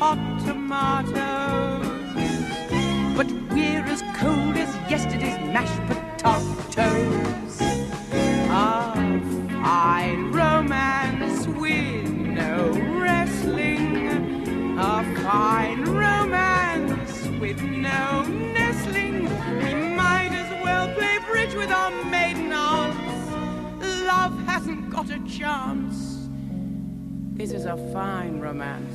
hot tomatoes. But we're as cold as yesterday's mashed potatoes. A fine romance with no wrestling. A fine romance with no nestling. We might as well play bridge with our maiden aunts. Love hasn't got a chance. This is a fine romance.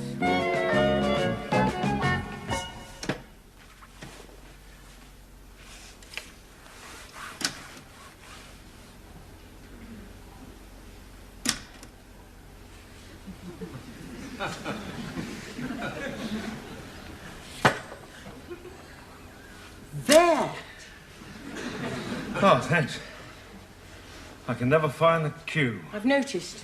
There. Oh, thanks. I can never find the cue. I've noticed.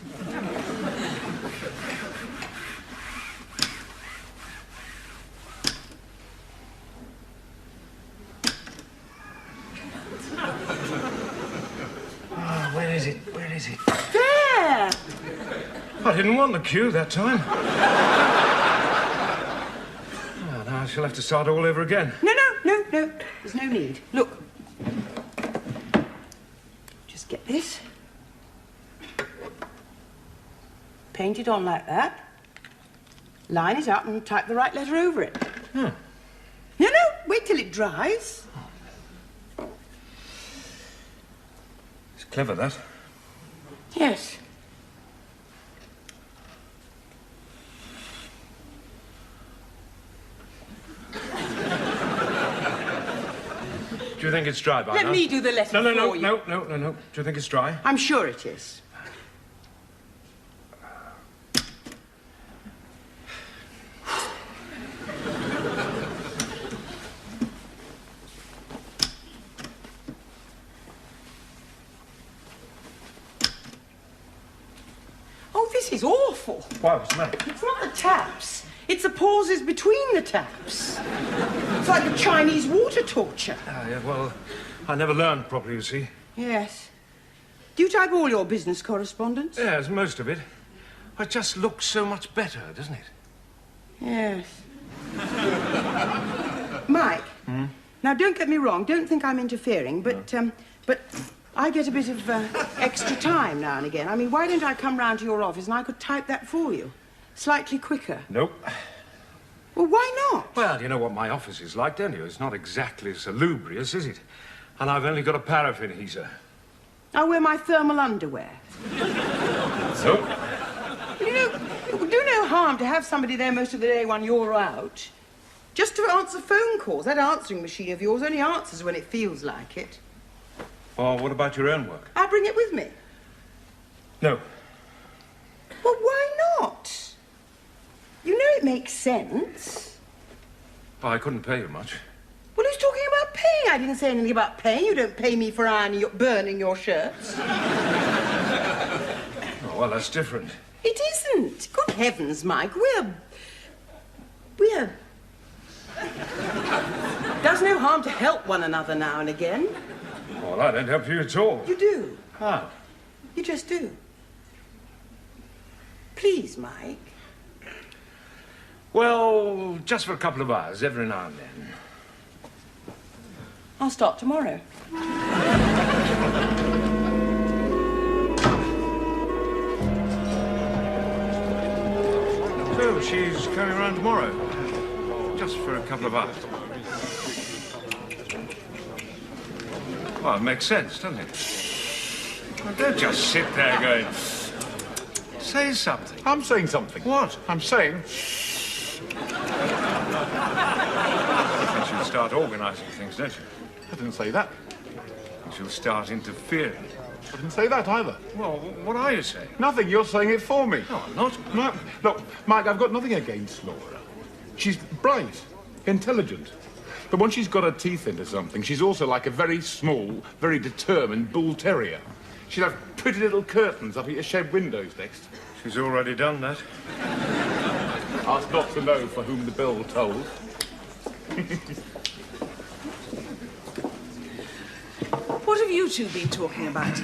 Oh, where is it? Where is it? There! I didn't want the cue that time. Oh, now I shall have to start all over again. No. There's no need. Look. Just get this. Paint it on like that. Line it up and type the right letter over it. Hmm. No, wait till it dries. It's clever, that. Yes. Do you think it's dry by now? Let me do the letter for you. No. Do you think it's dry? I'm sure it is. Oh, this is awful. Why, what's the matter? It's not the taps. It's the pauses between the taps. It's like a Chinese water torture. Ah, yeah, well, I never learned properly, you see. Yes. Do you type all your business correspondence? Yes, most of it. It just looks so much better, doesn't it? Yes. Mike. Hmm? Now, don't get me wrong. Don't think I'm interfering, but I get a bit of extra time now and again. I mean, why don't I come round to your office and I could type that for you? Slightly quicker. Nope. Well, why not? Well, you know what my office is like, don't you? It's not exactly salubrious, is it? And I've only got a paraffin heater. I'll wear my thermal underwear. Nope. You know, it would do no harm to have somebody there most of the day when you're out. Just to answer phone calls. That answering machine of yours only answers when it feels like it. Well, what about your own work? I'll bring it with me. No. Well, why not? You know it makes sense. Well, I couldn't pay you much. Well, who's talking about paying? I didn't say anything about paying. You don't pay me for burning your shirts. Oh, well, that's different. It isn't. Good heavens, Mike. We're... Does no harm to help one another now and again. Well, I don't help you at all. You do. How? You just do. Please, Mike. Well, just for a couple of hours, every now and then. I'll start tomorrow. So, she's coming around tomorrow. Just for a couple of hours. Well, it makes sense, doesn't it? Well, don't just sit there going... Say something. I'm saying something. What? I'm saying... And she'll start organising things, don't you? I didn't say that. And she'll start interfering. I didn't say that either. Well, what are you saying? Nothing. You're saying it for me. No, I'm not. No. Look, Mike, I've got nothing against Laura. She's bright, intelligent. But when she's got her teeth into something, she's also like a very small, very determined bull terrier. She'll have pretty little curtains up at your shed windows next. She's already done that. Ask not to know for whom the bell tolls. What have you two been talking about?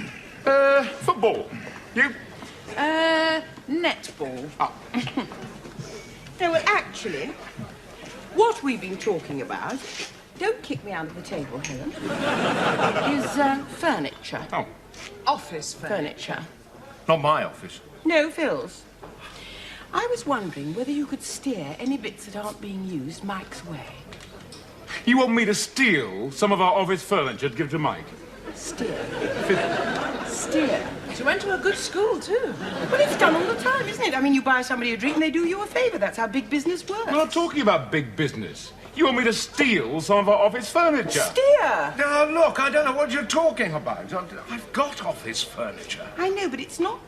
Football. You? Netball. Oh. No, well, actually, what we've been talking about, don't kick me under the table, Helen, is furniture. Oh, Office Furniture. Not my office. No, Phil's. I was wondering whether you could steer any bits that aren't being used Mike's way. you want me to steal some of our office furniture to give to Mike? Steer. Steer. She went to a good school, too. Well, it's done all the time, isn't it? I mean, you buy somebody a drink and they do you a favour. That's how big business works. I'm not talking about big business. You want me to steal some of our office furniture? Steer! Now, look, I don't know what you're talking about. I've got office furniture. I know, but it's not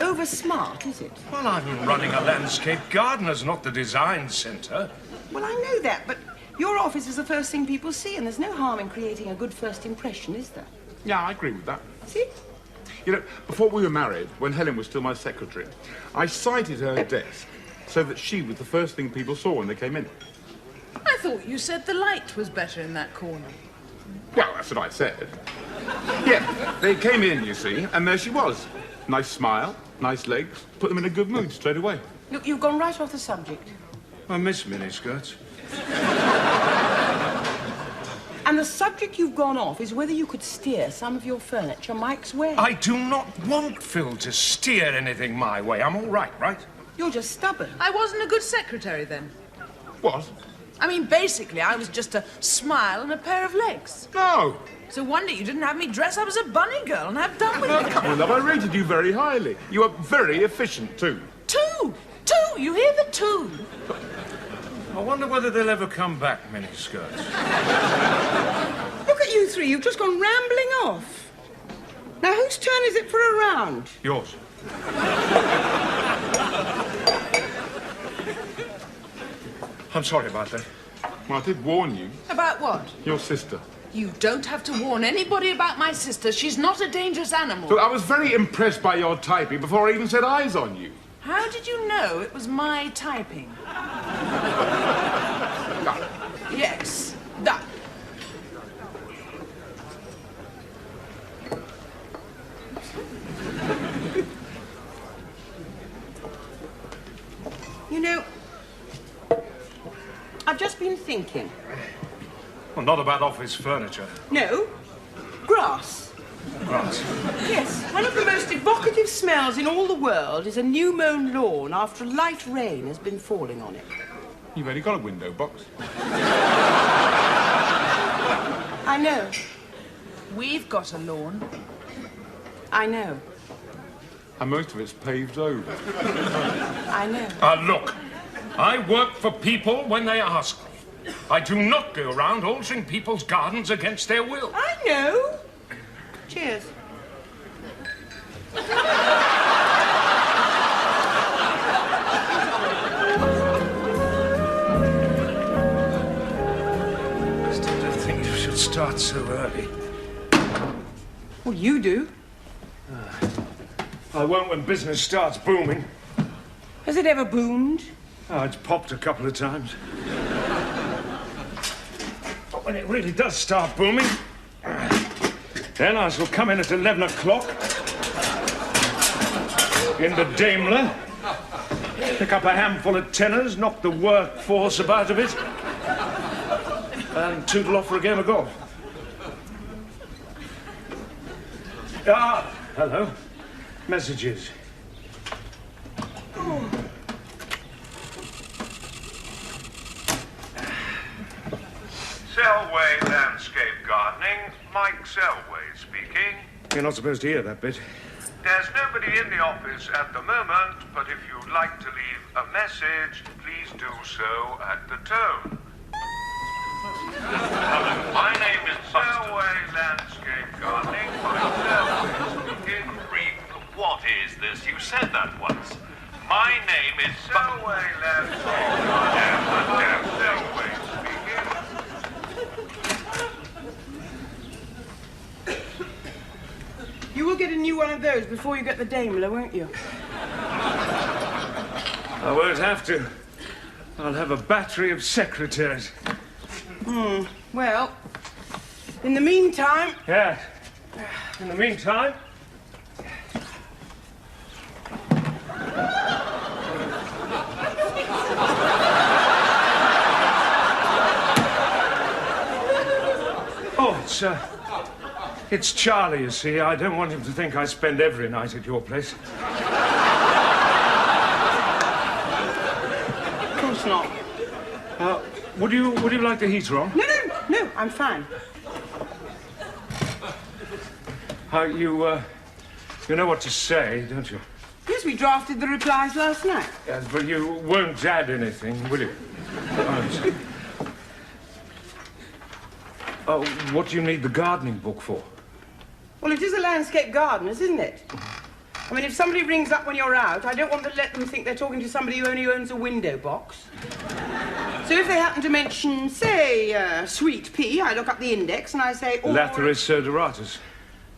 over smart, is it? Well, I'm running a landscape gardener's, not the design centre. Well, I know that, but your office is the first thing people see, and there's no harm in creating a good first impression, is there? Yeah, I agree with that. See? You know, before we were married, when Helen was still my secretary, I sited her desk so that she was the first thing people saw when they came in. I thought you said the light was better in that corner. Well, that's what I said. Yeah, they came in, you see, and there she was. Nice smile, nice legs, put them in a good mood straight away. Look, you've gone right off the subject. I miss miniskirts. And the subject you've gone off is whether you could steer some of your furniture Mike's way. I do not want Phil to steer anything my way. I'm all right, right? You're just stubborn. I wasn't a good secretary then. What? I mean, basically, I was just a smile and a pair of legs. No! So wonder you didn't have me dress up as a bunny girl and have done with Oh, it. come on, love, I rated you very highly. You are very efficient, too. Two! You hear the two? I wonder whether they'll ever come back, miniskirts. Look at you three, you've just gone rambling off. Now, whose turn is it for a round? Yours. I'm sorry about that. Well, I did warn you. About what? Your sister. You don't have to warn anybody about my sister. She's not a dangerous animal. Look, I was very impressed by your typing before I even set eyes on you. How did you know it was my typing? Yes, that. You know, I've just been thinking. Well, not about office furniture. No, grass. Right. Yes, one of the most evocative smells in all the world is a new-mown lawn after a light rain has been falling on it. You've only got a window box. I know, We've got a lawn. I know, And most of it's paved over. I know. Look, I work for people when they ask me. I do not go around altering people's gardens against their will. I know. Cheers. I still don't think you should start so early. Well, you do. I won't when business starts booming. Has it ever boomed? Oh, it's popped a couple of times. But when it really does start booming, then I shall come in at 11 o'clock in the Daimler, pick up a handful of tenors, knock the workforce about a bit, and tootle off for a game of golf. Hello. Messages. Selway Landscape Gardening, Mike Selway speaking. You're not supposed to hear that bit. There's nobody in the office at the moment, but if you'd like to leave a message, please do so at the tone. My name is Selway Landscape Gardening, Mike Selway speaking. What is this? You said that once. My name is Selway Landscape Gardening, Selway speaking. You will get a new one of those before you get the Daimler, won't you? I won't have to. I'll have a battery of secretaries. Well, in the meantime... Yeah. In the meantime... It's Charlie, you see. I don't want him to think I spend every night at your place. Of course not. Would you like the heater on? No, I'm fine. You know what to say, don't you? Yes, we drafted the replies last night. Yes, but you won't add anything, will you? What do you need the gardening book for? Well, it is a landscape gardener's, isn't it? I mean, if somebody rings up when you're out, I don't want to let them think they're talking to somebody who only owns a window box. So if they happen to mention, say, sweet pea, I look up the index and I say... Lathyrus odoratus.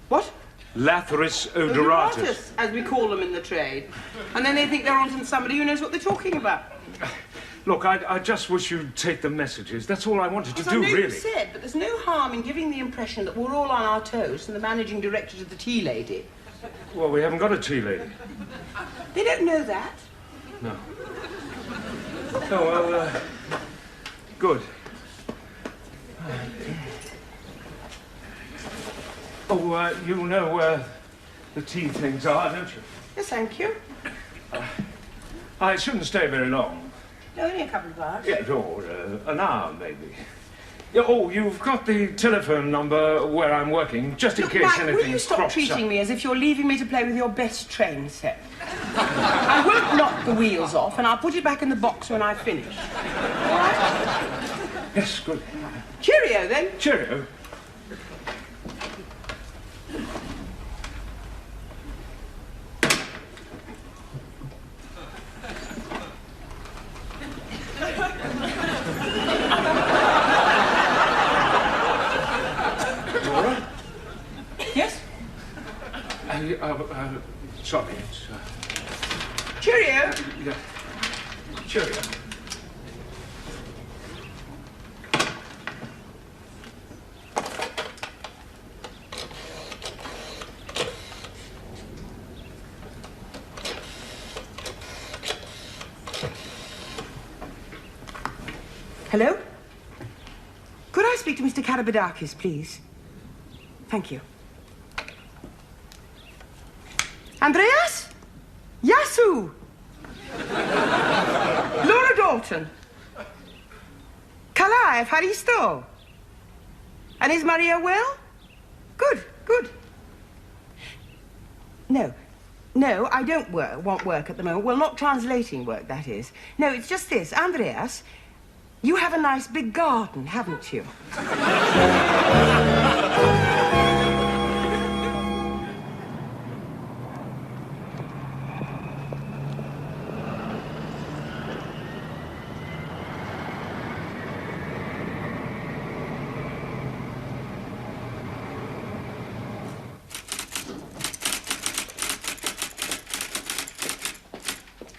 What? Lathyrus odoratus. Odoratus, as we call them in the trade. And then they think they're on to somebody who knows what they're talking about. Look, I just wish you'd take the messages. That's all I wanted to do, I know really. you said, but there's no harm in giving the impression that we're all on our toes from the managing director to the tea lady. Well, we haven't got a tea lady. They don't know that. No. Oh, well, good. Oh, you know where the tea things are, don't you? Yes, thank you. I shouldn't stay very long. No, only a couple of hours. Yes, or an hour, maybe. Yeah, oh, you've got the telephone number where I'm working, just in Look, case Mike, anything will you stop crops treating up. me as if you're leaving me to play with your best train set? I won't knock the wheels off, and I'll put it back in the box when I finish. All right? Yes, good. Cheerio, then. Cheerio. Yes? Sorry, it's... Cheerio. Yeah. Cheerio. Hello? Could I speak to Mr. Karabadakis, please? Thank you. Andreas? Yasu! Laura Dalton? Kalai Faristo? And is Maria well? Good, good. No, I don't want work at the moment. Well, not translating work, that is. No, it's just this. Andreas, you have a nice big garden, haven't you?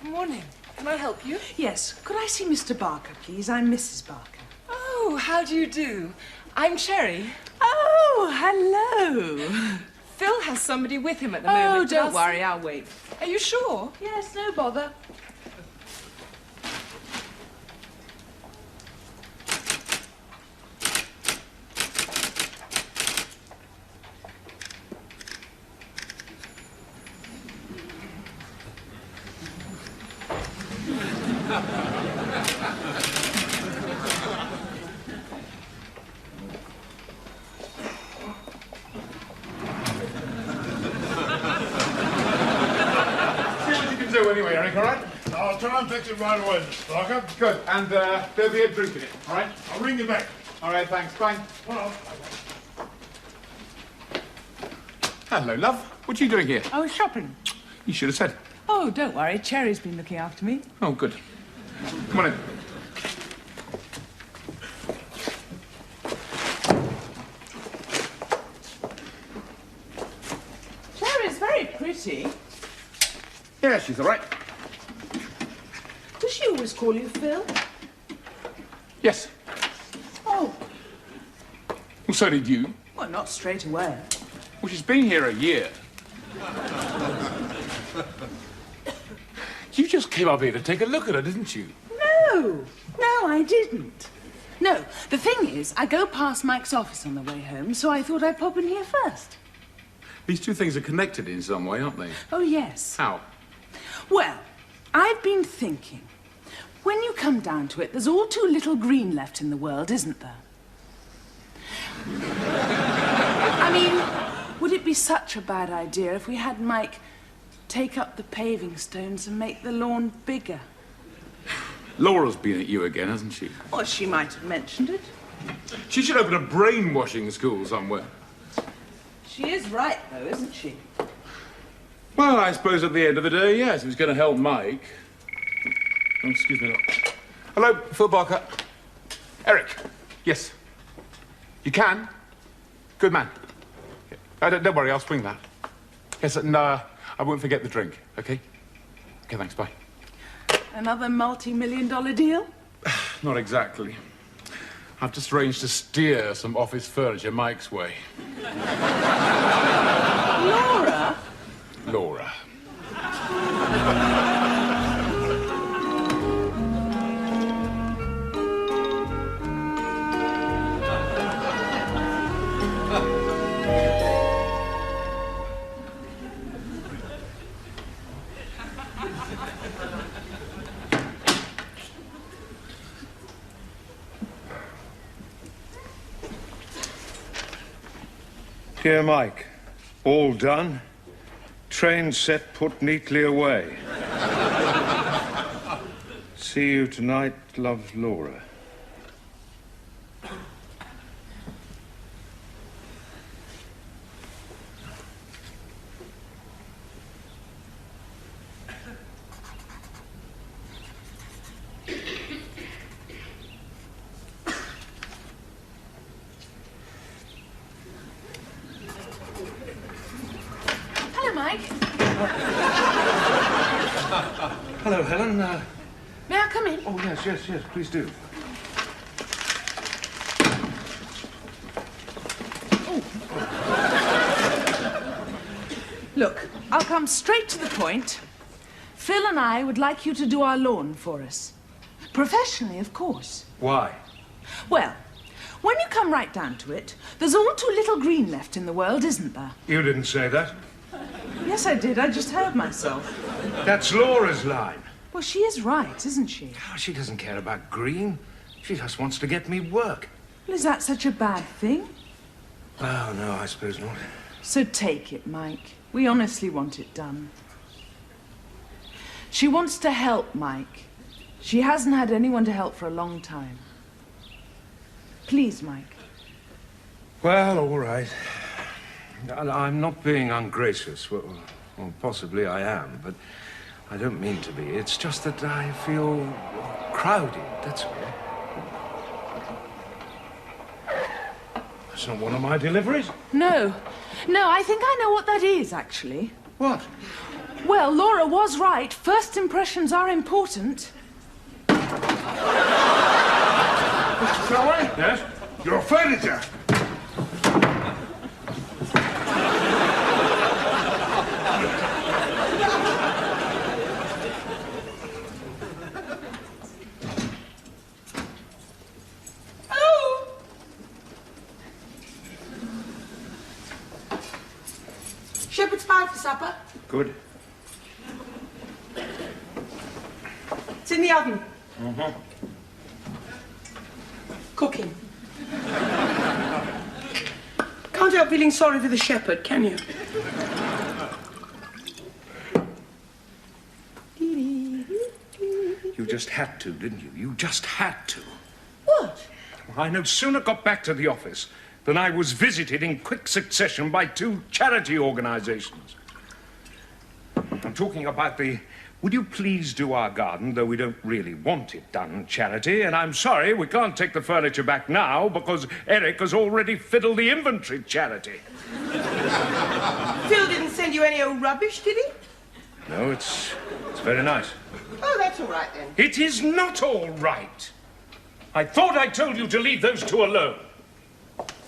Morning. Can I help you? Yes. Could I see Mr. Barker, please? I'm Mrs. Barker. Oh, how do you do? I'm Cherry. Oh, hello. Phil has somebody with him at the Oh, moment. don't worry. I'll wait. Are you sure? Yes, no bother. Anyway, Eric, all right? I'll try and fix it right away, Mr. Barker. Good. And there'll be a drink in it, all right? I'll ring you back. All right, thanks. Bye. Well, Hello, love. What are you doing here? I was shopping. You should have said. Oh, don't worry. Cherry's been looking after me. Oh, good. Come on in. Cherry's very pretty. Yeah, she's all right. Does she always call you Phil? Yes. Oh, Well, so did you. well, not straight away. Well, she's been here a year. You just came up here to take a look at her, didn't you? No, I didn't. No, the thing is, I go past Mike's office on the way home, so I thought I'd pop in here first. These two things are connected in some way, aren't they? Oh, yes. How? Well, I've been thinking. When you come down to it, there's all too little green left in the world, isn't there? I mean, would it be such a bad idea if we had Mike take up the paving stones and make the lawn bigger? Laura's been at you again, hasn't she? Well, she might have mentioned it. She should open a brainwashing school somewhere. She is right, though, isn't she? Well, I suppose at the end of the day, yes, it was going to help Mike. Oh, excuse me. Hello, Phil Barker. Eric. Yes. You can? Good man. Don't worry, I'll swing that. Yes, and I won't forget the drink, okay? Okay, thanks, bye. Another multi-million-dollar deal? Not exactly. I've just arranged to steer some office furniture Mike's way. Laura? Laura. Dear Mike, all done. Train set, put neatly away. See you tonight, love, Laura. Mike. Hello, Helen. May I come in? Oh, yes, please do. Look, I'll come straight to the point. Phil and I would like you to do our lawn for us. Professionally, of course. Why? Well, when you come right down to it, there's all too little green left in the world, isn't there? You didn't say that. Yes, I did. I just heard myself. That's Laura's line. Well, she is right, isn't she? Oh, she doesn't care about green. She just wants to get me work. Well, is that such a bad thing? Oh, no, I suppose not. So take it, Mike. We honestly want it done. She wants to help Mike. She hasn't had anyone to help for a long time. Please, Mike. Well, all right. I'm not being ungracious. Well, possibly I am, but I don't mean to be. It's just that I feel crowded, that's all. That's not one of my deliveries. No, I think I know what that is, actually. What? Well, Laura was right. First impressions are important. Mr. Selway? Yes? Your furniture. Shepherd's pie for supper. Good. It's in the oven. Mm-hmm. Cooking. Can't help feeling sorry for the shepherd, can you? You just had to, didn't you? You just had to. What? I no sooner got back to the office than I was visited in quick succession by 2 charity organizations. I'm talking about the "Would you please do our garden, though we don't really want it done" charity, and I'm sorry we can't take the furniture back now because Eric has already fiddled the inventory charity. Phil didn't send you any old rubbish, did he? No, it's very nice. Oh, that's all right then. It is not all right. I thought I told you to leave those 2 alone.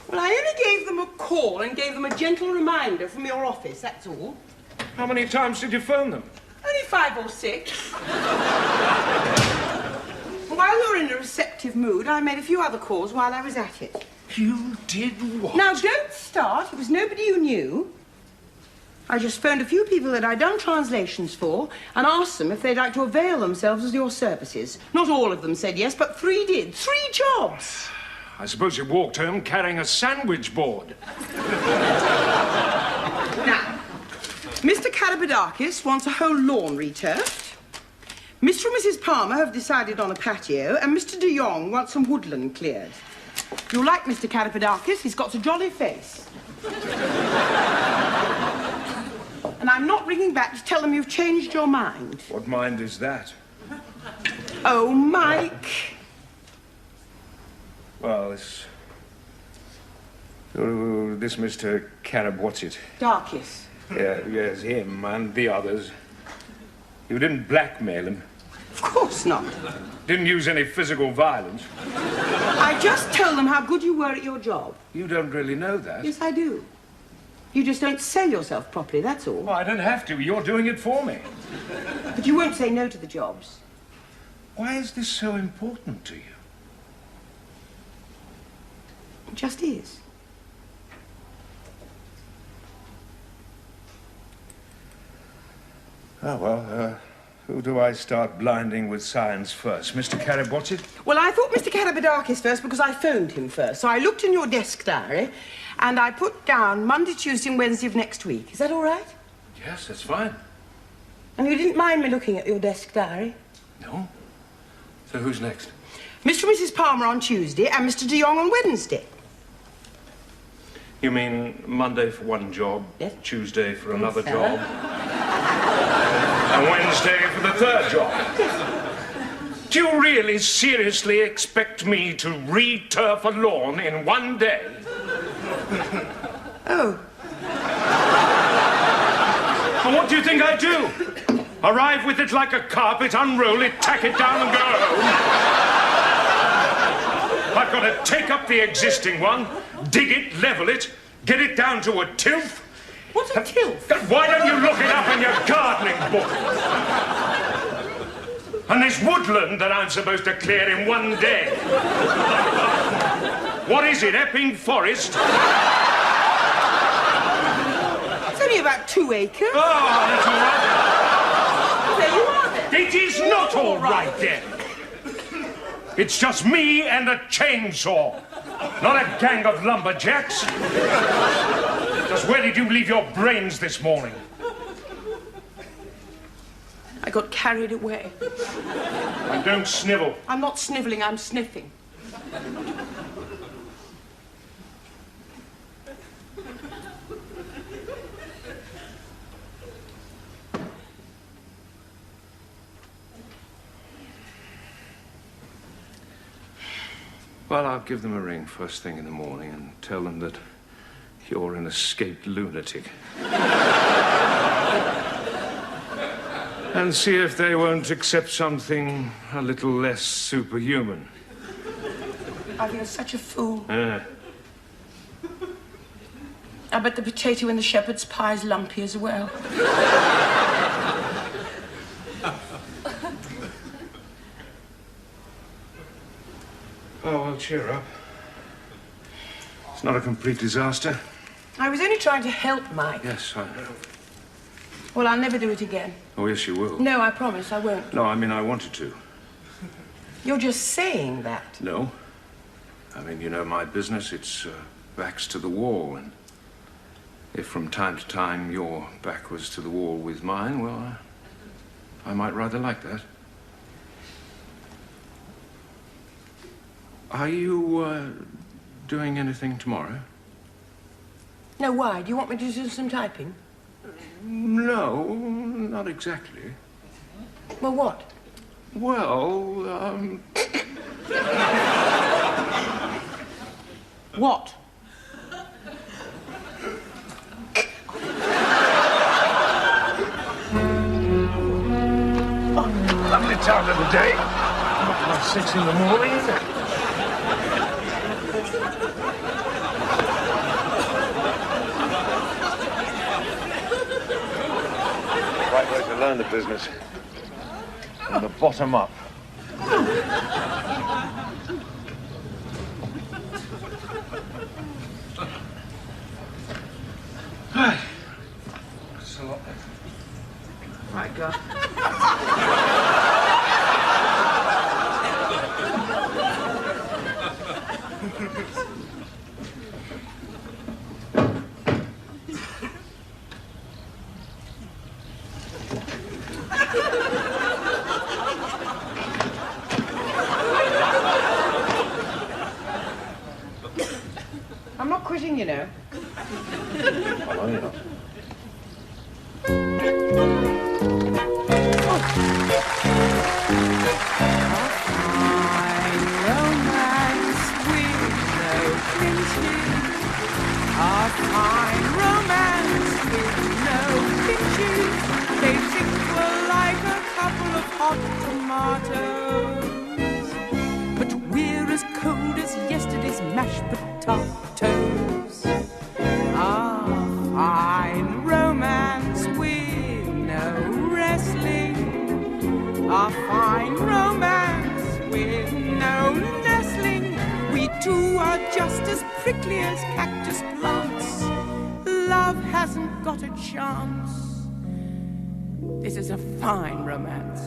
Well, I only gave them a call and gave them a gentle reminder from your office, that's all. How many times did you phone them? Only 5 or 6. Well, while you're in a receptive mood, I made a few other calls while I was at it. You did what? Now, don't start. It was nobody you knew. I just phoned a few people that I'd done translations for and asked them if they'd like to avail themselves of your services. Not all of them said yes, but 3 did. 3 jobs. I suppose you walked home carrying a sandwich board. Now, Mr. Karabadakis wants a whole lawn returfed. Mr. and Mrs. Palmer have decided on a patio, and Mr. de Jong wants some woodland cleared. You'll like Mr. Karabadakis. He's got a jolly face. And I'm not ringing back to tell them you've changed your mind. What mind is that? Oh, Mike. Well, this Mr. Carab, what's it? Darkis. Yeah, yes, him and the others. You didn't blackmail him. Of course not. Didn't use any physical violence. I just told them how good you were at your job. You don't really know that. Yes, I do. You just don't sell yourself properly, that's all. Well, I don't have to. You're doing it for me. But you won't say no to the jobs. Why is this so important to you? It just is. Oh, well, who do I start blinding with science first? Mr. Carab, what's it? Well, I thought Mr. Karabadakis first because I phoned him first. So I looked in your desk diary and I put down Monday, Tuesday and Wednesday of next week. Is that all right? Yes, that's fine. And you didn't mind me looking at your desk diary? No? So who's next? Mr. and Mrs. Palmer on Tuesday and Mr. de Jong on Wednesday. You mean Monday for one job, Yes. Tuesday for another sir. job, and Wednesday for the third job? Do you really seriously expect me to re-turf a lawn in one day? Oh. And what do you think I do? Arrive with it like a carpet, unroll it, tack it down and go home? I've got to take up the existing one, dig it, level it, get it down to a tilth. What's a tilth? Why don't you look it up in your gardening book? And this woodland that I'm supposed to clear in one day. What is it, Epping Forest? It's only about 2 acres. Oh, that's all right. There you are, then. It is not all right, then. It's just me and a chainsaw, not a gang of lumberjacks. Just where did you leave your brains this morning? I got carried away. And don't snivel. I'm not snivelling, I'm sniffing. Well, I'll give them a ring first thing in the morning and tell them that you're an escaped lunatic. And see if they won't accept something a little less superhuman. I feel such a fool. Yeah. I bet the potato in the shepherd's pie is lumpy as well. Oh, well, cheer up. It's not a complete disaster. I was only trying to help Mike. Yes, I know. Well, I'll never do it again. Oh, yes, you will. No, I promise I won't. No, I mean, I wanted to. You're just saying that. No. I mean, you know, my business, it's backs to the wall. And if from time to time your back was to the wall with mine, well, I might rather like that. Are you doing anything tomorrow? No, why? Do you want me to do some typing? No, not exactly. Well, what? Well, What? lovely time of the day. Not past 6 in the morning, is it? Right way to learn the business. From the bottom up. God. I'm not quitting, you know. I know you're not. A fine romance with no pinches. They tickle like a couple of hot tomatoes. But we're as cold as yesterday's mashed potatoes. A fine romance with no wrestling. A fine romance with no nestling. We two are just as prickly as cactus plants. Love hasn't got a chance. This is a fine romance.